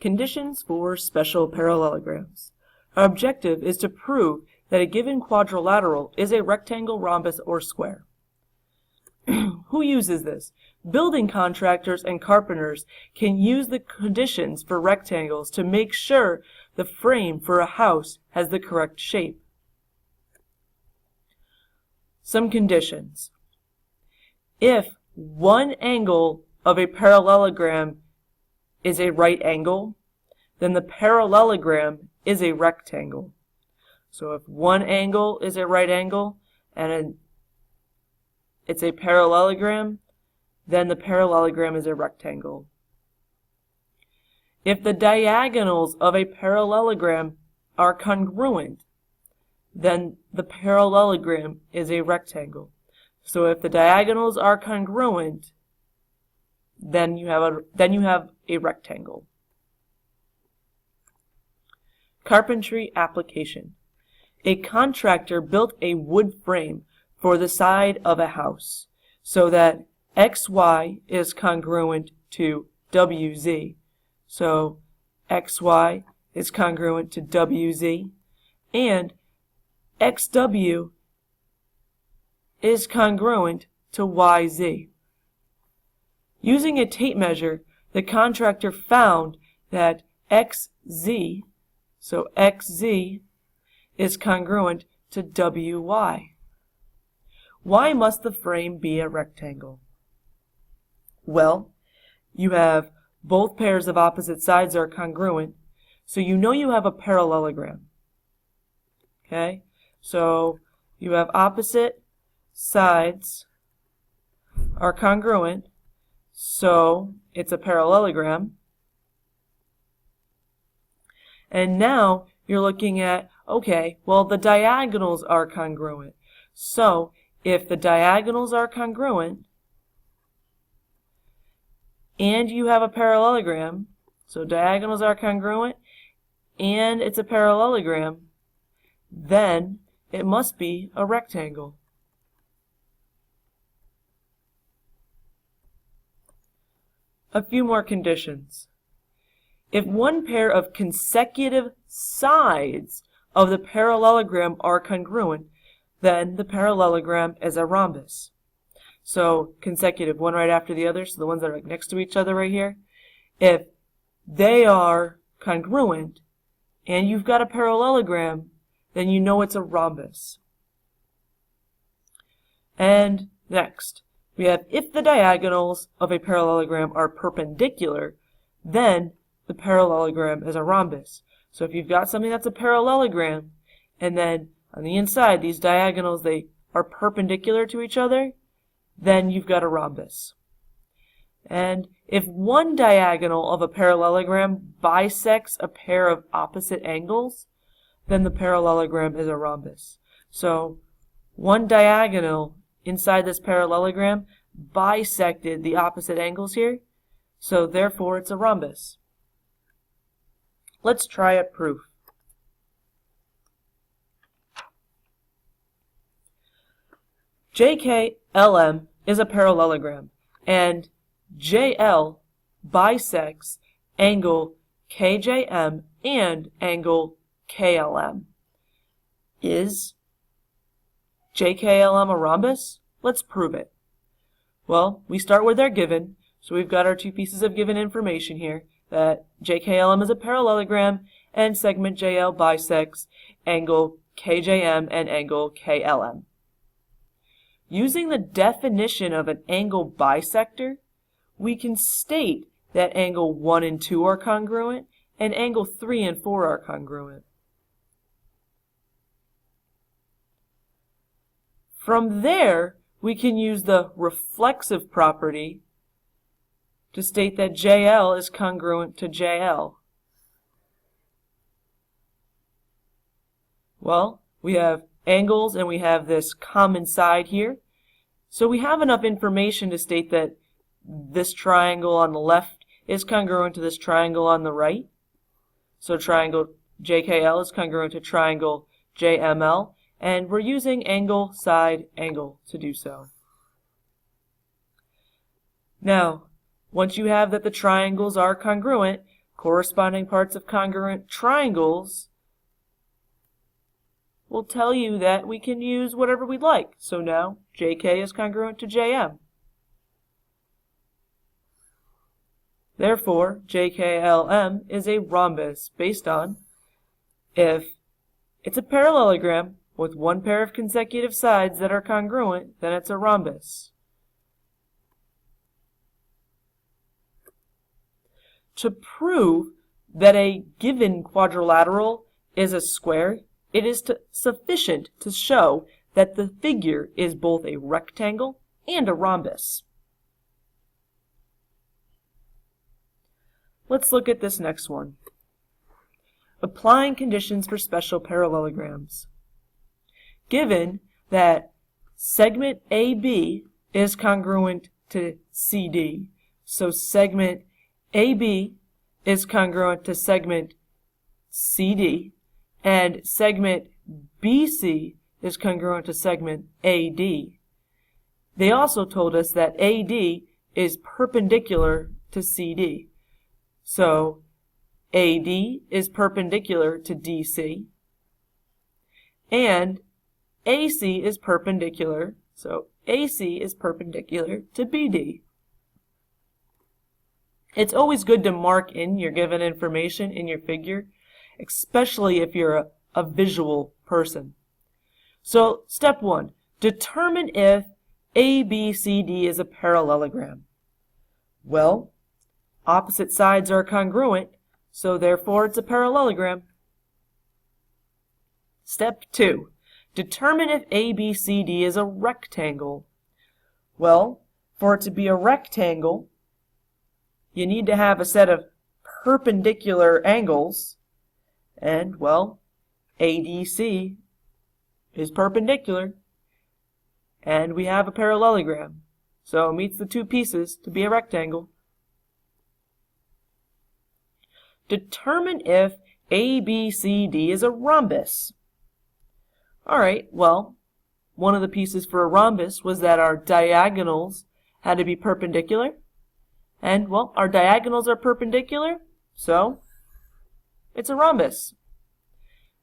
Conditions for special parallelograms. Our objective is to prove that a given quadrilateral is a rectangle, rhombus, or square. Who uses this? Building contractors and carpenters can use the conditions for rectangles to make sure the frame for a house has the correct shape. Some conditions. If one angle of a parallelogram is a right angle, then the parallelogram is a rectangle. So if one angle is a right angle and it's a parallelogram, then the parallelogram is a rectangle. If the diagonals of a parallelogram are congruent, then the parallelogram is a rectangle. So if the diagonals are congruent, then you have a rectangle. Carpentry application. A contractor built a wood frame for the side of a house so that XY is congruent to WZ. So XY is congruent to WZ, and XW is congruent to YZ. Using a tape measure, the contractor found that XZ, so XZ, is congruent to WY. Why must the frame be a rectangle? Well, you have both pairs of opposite sides are congruent, so you know you have a parallelogram. Okay? So you have opposite sides are congruent, so it's a parallelogram. And now you're looking at, okay, well, the diagonals are congruent. So if the diagonals are congruent and you have a parallelogram, so diagonals are congruent and it's a parallelogram, then it must be a rectangle. A few more conditions. If one pair of consecutive sides of the parallelogram are congruent, then the parallelogram is a rhombus. So consecutive, one right after the other, so the ones that are like next to each other right here, if they are congruent and you've got a parallelogram, then you know it's a rhombus. And next, we have if the diagonals of a parallelogram are perpendicular, then the parallelogram is a rhombus. So if you've got something that's a parallelogram, and then on the inside these diagonals, they are perpendicular to each other, then you've got a rhombus. And if one diagonal of a parallelogram bisects a pair of opposite angles, then the parallelogram is a rhombus. So one diagonal inside this parallelogram bisected the opposite angles here, so therefore it's a rhombus. Let's try a proof. JKLM is a parallelogram, and JL bisects angle KJM and angle KLM. Is JKLM a rhombus? Let's prove it. Well, we start with our given, so we've got our two pieces of given information here, that JKLM is a parallelogram and segment JL bisects angle KJM and angle KLM. Using the definition of an angle bisector, we can state that angle 1 and 2 are congruent and angle 3 and 4 are congruent. From there, we can use the reflexive property to state that JL is congruent to JL. Well, we have angles and we have this common side here. So we have enough information to state that this triangle on the left is congruent to this triangle on the right. So triangle JKL is congruent to triangle JML, and we're using angle, side, angle to do so. Now, once you have that the triangles are congruent, corresponding parts of congruent triangles will tell you that we can use whatever we like. So now JK is congruent to JM. Therefore, JKLM is a rhombus based on if it's a parallelogram with one pair of consecutive sides that are congruent, then it's a rhombus. To prove that a given quadrilateral is a square, it is sufficient to show that the figure is both a rectangle and a rhombus. Let's look at this next one. Applying conditions for special parallelograms. Given that segment AB is congruent to CD, so segment AB is congruent to segment CD, and segment BC is congruent to segment AD. They also told us that AD is perpendicular to CD. So AD is perpendicular to DC, and AC is perpendicular, so AC is perpendicular to BD. It's always good to mark in your given information in your figure, especially if you're a visual person. So step 1, determine if ABCD is a parallelogram. Well, opposite sides are congruent, so therefore it's a parallelogram. Step 2, determine if ABCD is a rectangle. Well, for it to be a rectangle, you need to have a set of perpendicular angles, and, well, ADC is perpendicular, and we have a parallelogram, so it meets the two pieces to be a rectangle. Determine if ABCD is a rhombus. Alright, well, one of the pieces for a rhombus was that our diagonals had to be perpendicular. And, well, our diagonals are perpendicular, so it's a rhombus.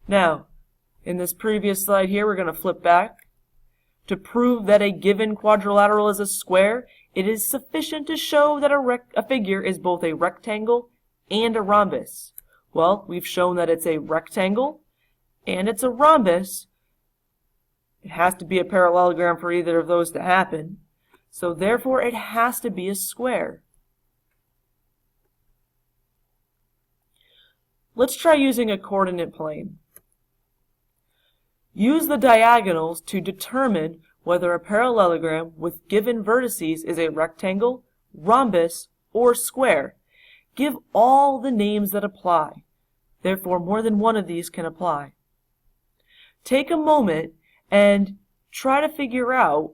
Now, in this previous slide here, we're going to flip back. To prove that a given quadrilateral is a square, it is sufficient to show that a figure is both a rectangle and a rhombus. Well, we've shown that it's a rectangle and it's a rhombus. It has to be a parallelogram for either of those to happen. So therefore, it has to be a square. Let's try using a coordinate plane. Use the diagonals to determine whether a parallelogram with given vertices is a rectangle, rhombus, or square. Give all the names that apply. Therefore, more than one of these can apply. Take a moment and try to figure out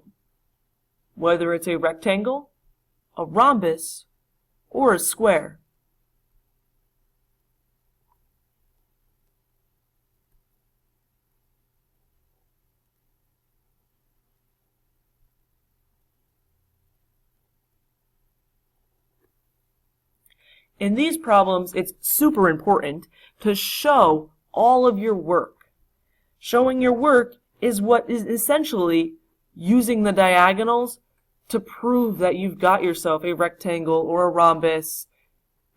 whether it's a rectangle, a rhombus, or a square. In these problems, it's super important to show all of your work. Showing your work is what is essentially using the diagonals to prove that you've got yourself a rectangle or a rhombus,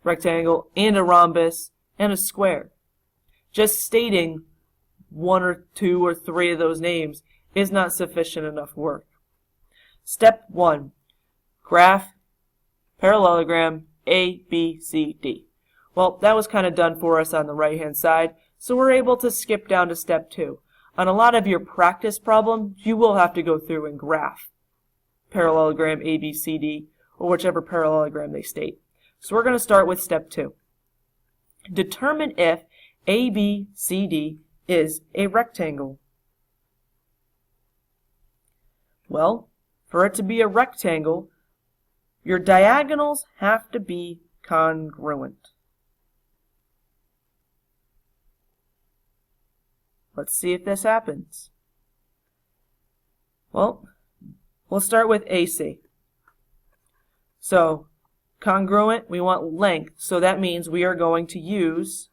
rectangle and a rhombus, and a square. Just stating one or two or three of those names is not sufficient enough work. Step 1. Graph parallelogram A, B, C, D. Well, that was kind of done for us on the right-hand side, so we're able to skip down to step 2. On a lot of your practice problems, you will have to go through and graph parallelogram A, B, C, D, or whichever parallelogram they state. So we're going to start with step 2. Determine if A, B, C, D is a rectangle. Well, for it to be a rectangle, your diagonals have to be congruent. Let's see if this happens. Well, we'll start with AC. So, Congruent, we want length, so that means we are going to use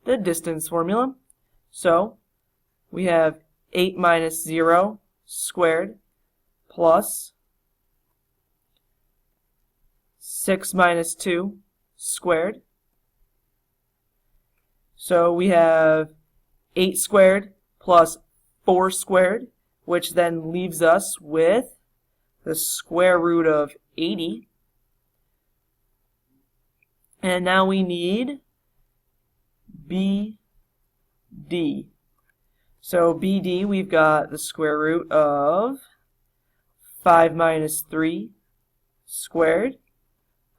the distance formula. So we have 8 minus 0 squared plus 6 minus 2 squared. So we have 8 squared plus 4 squared, which then leaves us with the square root of 80. And now we need BD. So BD, we've got the square root of 5 minus 3 squared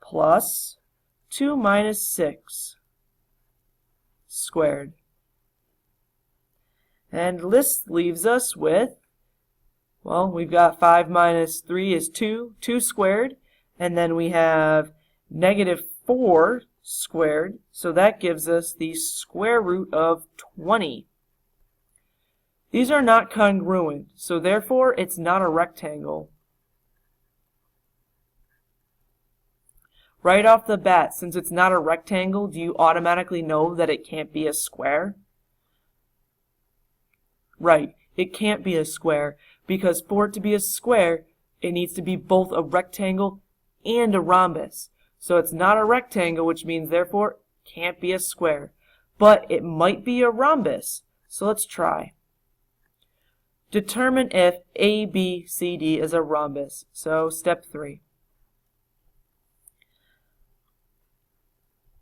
plus 2 minus 6 squared. And this leaves us with, well, we've got 5 minus 3 is 2 squared, and then we have negative 4 squared, so that gives us the square root of 20. These are not congruent, so therefore it's not a rectangle. Right off the bat, since it's not a rectangle, do you automatically know that it can't be a square? Right, it can't be a square, because for it to be a square, it needs to be both a rectangle and a rhombus. So it's not a rectangle, which means therefore it can't be a square. But it might be a rhombus, so let's try. Determine if ABCD is a rhombus. So step 3.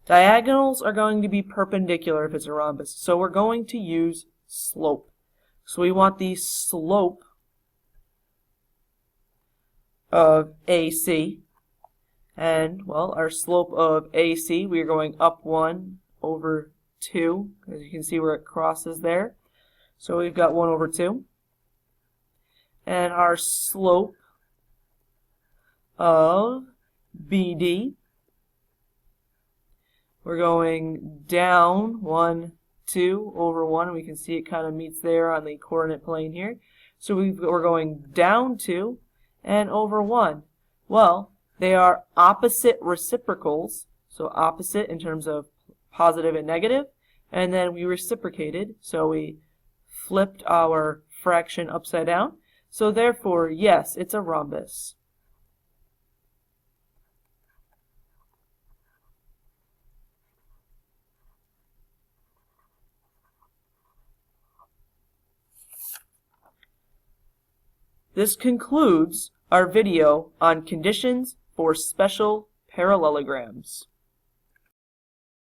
Diagonals are going to be perpendicular if it's a rhombus, so we're going to use slope. So we want the slope of AC, and well, our slope of AC, we are going up 1 over 2, as you can see where it crosses there. So we've got 1 over 2. And our slope of BD, we're going down 1, 2 over 1. We can see it kind of meets there on the coordinate plane here. So we're going down 2 and over 1. Well, they are opposite reciprocals, so opposite in terms of positive and negative, and then we reciprocated, so we flipped our fraction upside down. So therefore, yes, it's a rhombus. This concludes our video on conditions for special parallelograms.